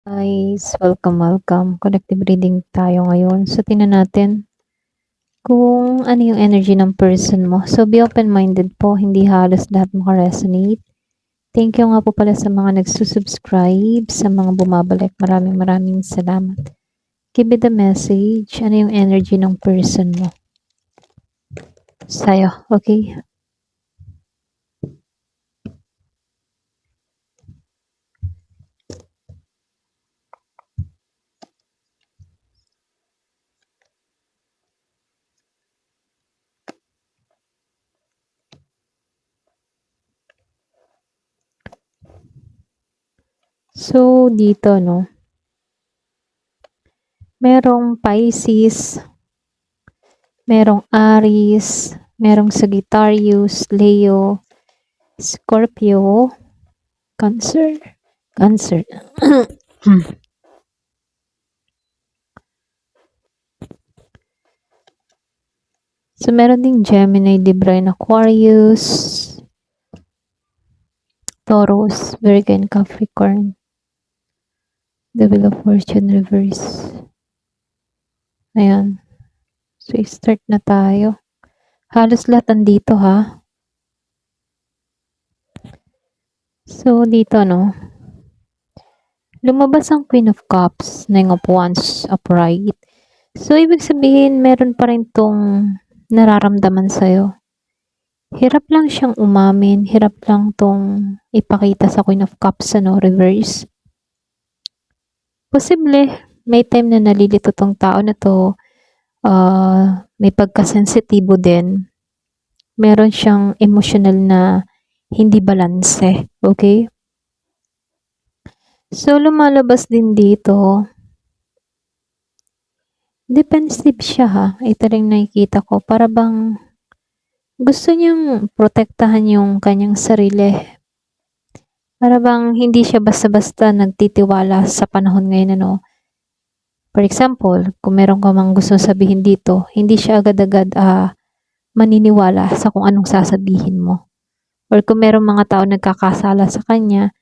Guys, welcome. Collective reading tayo ngayon. So, tingnan natin kung ano yung energy ng person mo. So, be open-minded po. Hindi halos lahat makaresonate. Thank you nga po pala sa mga nagsusubscribe, sa mga bumabalik. Maraming salamat. Give me the message. Ano yung energy ng person mo? Sa'yo, okay? So, dito, no? Merong Pisces, merong Aries, merong Sagittarius, Leo, Scorpio, Cancer. So, meron ding Gemini, Libra, and Aquarius, Taurus, Virgo, and Capricorn. The Wheel of Fortune reverse. Ayan. So, start na tayo. Halos lahat andito, ha? So, dito, no? Lumabas ang Queen of Cups, Nine of Wands, upright. So, ibig sabihin, meron pa rin tong nararamdaman sa'yo. Hirap lang siyang umamin, hirap lang tong ipakita sa Queen of Cups, reverse. Posible, may time na nalilito tong tao na to, may pagkasensitibo din. Meron siyang emotional na hindi balanse, okay? So, lumalabas din dito, defensive siya ha. Ito rin nakikita ko, para bang gusto niyang protektahan yung kanyang sarili. Para bang hindi siya basta-basta nagtitiwala sa panahon ngayon, ano. For example, kung meron ka mang gusto sabihin dito, hindi siya agad-agad maniniwala sa kung anong sasabihin mo. Or kung merong mga tao nagkakasala sa kanya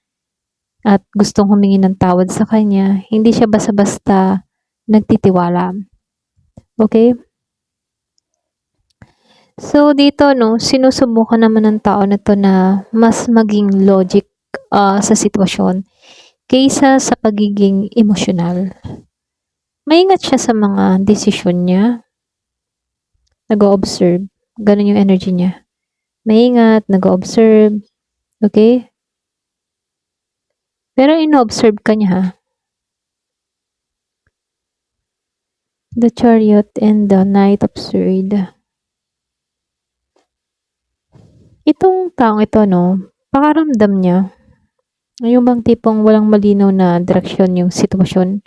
at gustong humingi ng tawad sa kanya, hindi siya basta-basta nagtitiwala. Okay? So, dito, no, sinusubukan naman ng tao na to na mas maging logic sa sitwasyon kaysa sa pagiging emosyonal. Maingat siya sa mga desisyon niya. Nag-o-observe. Ganun yung energy niya. Maingat, nag-o-observe. Okay? Pero ino-observe ka niya, ha? The Chariot and the Knight of Swords. Itong taong ito, no, pakaramdam niya, yung bang tipong walang malinaw na direksyon yung sitwasyon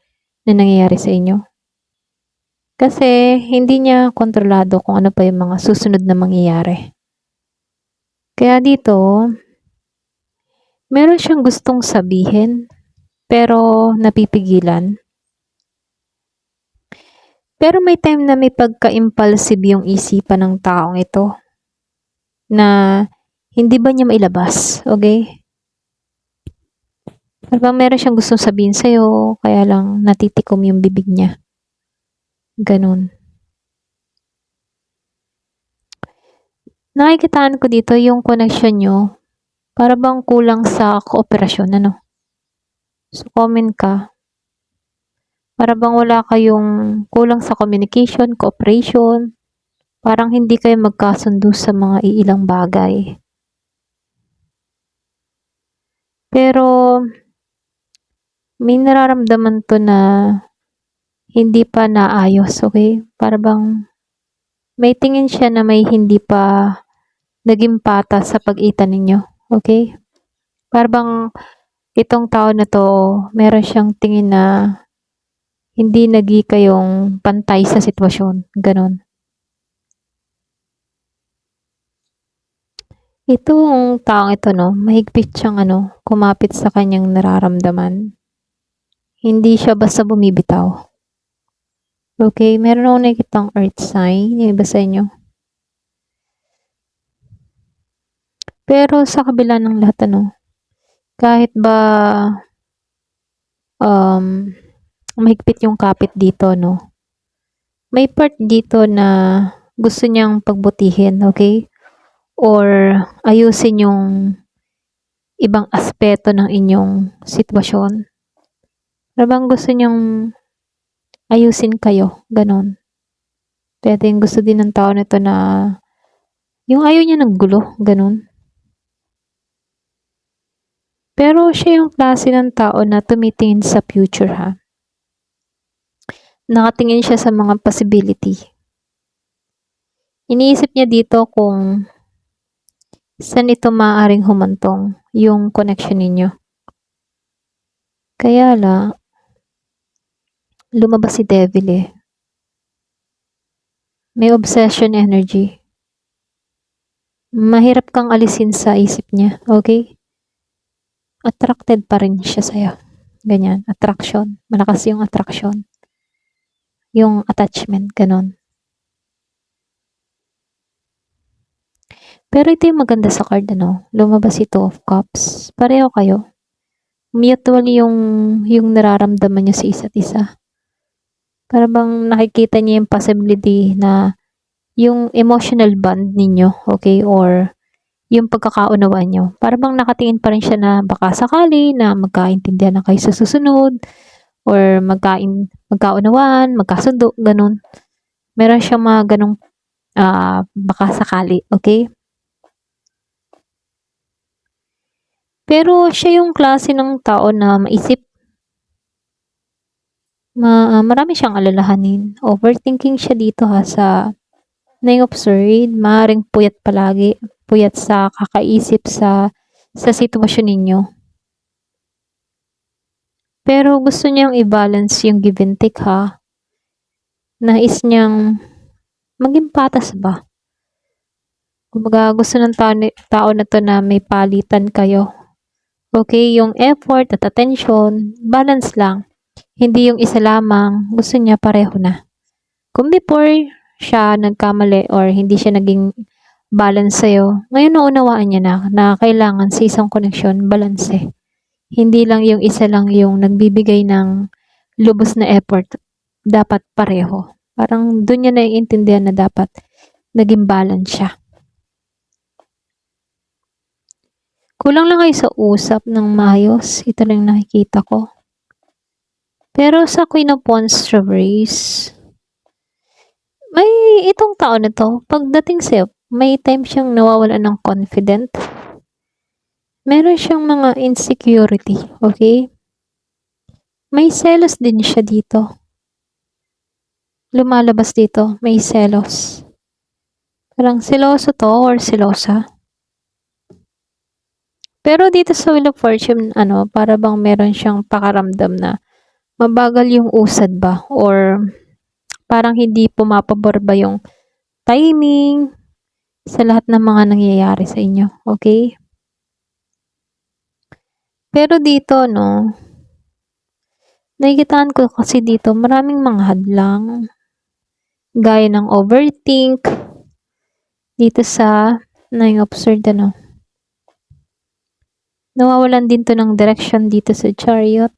na nangyayari sa inyo. Kasi hindi niya kontrolado kung ano pa yung mga susunod na mangyayari. Kaya dito, meron siyang gustong sabihin, pero napipigilan. Pero may time na may pagka-impulsive yung isipan ng taong ito na hindi ba niya mailabas, okay? Parang meron siyang gustong sabihin sa'yo, kaya lang natitikom yung bibig niya. Ganun. Nakikitaan ko dito yung connection nyo, para bang kulang sa kooperasyon, ano? So, comment ka. Para bang wala kayong kulang sa communication, cooperation. Parang hindi kayo magkasundo sa mga iilang bagay. Pero, may nararamdaman to na hindi pa naayos, okay? Para bang may tingin siya na may hindi pa naging patas sa pagitan ninyo, okay? Para bang itong tao na to, meron siyang tingin na hindi nagi kayong pantay sa sitwasyon, ganon. Itong taong ito, no, mahigpit siyang kumapit sa kanyang nararamdaman. Hindi siya basta bumibitaw. Okay, meron akong nakikitang earth sign, yung iba sa inyo. Pero sa kabila ng lahat, kahit ba mahigpit yung kapit dito, no? May part dito na gusto niyang pagbutihin, okay? Or ayusin yung ibang aspeto ng inyong sitwasyon. Parang gusto niyang ayusin kayo, ganon. Puwedeng gusto din ng tao na 'to na yung ayaw niya ng gulo, gano'n. Pero siya yung klase ng tao na tumitingin sa future, ha. Nakatingin siya sa mga possibility. Iniisip niya dito kung saan ito maaaring humantong, yung connection ninyo. Kaya lang, lumabas si Devil, eh. May obsession energy. Mahirap kang alisin sa isip niya, okay? Attracted pa rin siya sa'yo. Ganyan, attraction. Malakas yung attraction. Yung attachment, ganon. Pero ito yung maganda sa card, ano? Lumabas si Two of Cups. Pareho kayo. Mutual yung nararamdaman niyo sa isa't isa. Para bang nakikita niya yung possibility na yung emotional bond ninyo, okay? Or yung pagkakaunawaan nyo. Para bang nakatingin pa rin siya na baka sakali na magkaintindihan na kayo sa susunod or magkaunawaan, magkasundo, ganun. Meron siyang mga ganong baka sakali, okay? Pero siya yung klase ng tao na maisip. Marami siyang alalahanin. Overthinking siya dito, ha, sa na-observe. Maaaring puyat palagi. Puyat sa kakaisip sa sitwasyon ninyo. Pero gusto niyang i-balance yung give and take, ha. Nais niyang maging patas ba? Kumbaga gusto ng tao na 'to na may palitan kayo. Okay, yung effort at attention, balance lang. Hindi yung isa lamang, gusto niya pareho na. Kung before siya nagkamali or hindi siya naging balance sa'yo, ngayon naunawaan niya na kailangan sa isang koneksyon, balance. Hindi lang yung isa lang yung nagbibigay ng lubos na effort. Dapat pareho. Parang doon niya naiintindihan na dapat naging balance siya. Kulang lang kayo sa usap ng maayos. Ito lang nakikita ko. Pero sa Queen of Wands reverse, may itong tao na to, pagdating sa'yo, may time siyang nawawalan ng confident. Meron siyang mga insecurity, okay? May selos din siya dito. Lumalabas dito, may selos. Parang seloso to or selosa. Pero dito sa Wheel of Fortune, para bang meron siyang pakaramdam na mabagal yung usad ba? Or parang hindi pumapabor ba yung timing sa lahat ng mga nangyayari sa inyo, okay? Pero dito, nakikitaan ko kasi dito maraming mga hadlang. Gaya ng overthink. Dito sa na-observe, nawawalan din to ng direction dito sa Chariot.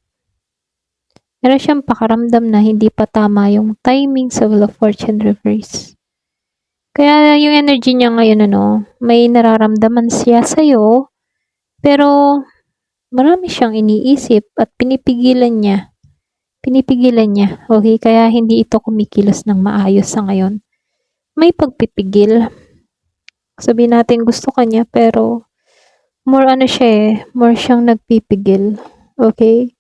Meron siyang pakaramdam na hindi pa tama yung timing sa Wheel of Fortune reverse. Kaya yung energy niya ngayon, may nararamdaman siya sa'yo, pero marami siyang iniisip at pinipigilan niya. Okay? Kaya hindi ito kumikilos ng maayos sa ngayon. May pagpipigil. Sabihin natin gusto kanya, pero more more siyang nagpipigil. Okay?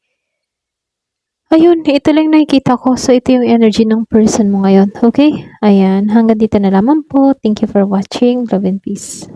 Ayun, ito lang nakikita ko. So, ito yung energy ng person mo ngayon. Okay? Ayan, hanggang dito na lamang po. Thank you for watching. Love and peace.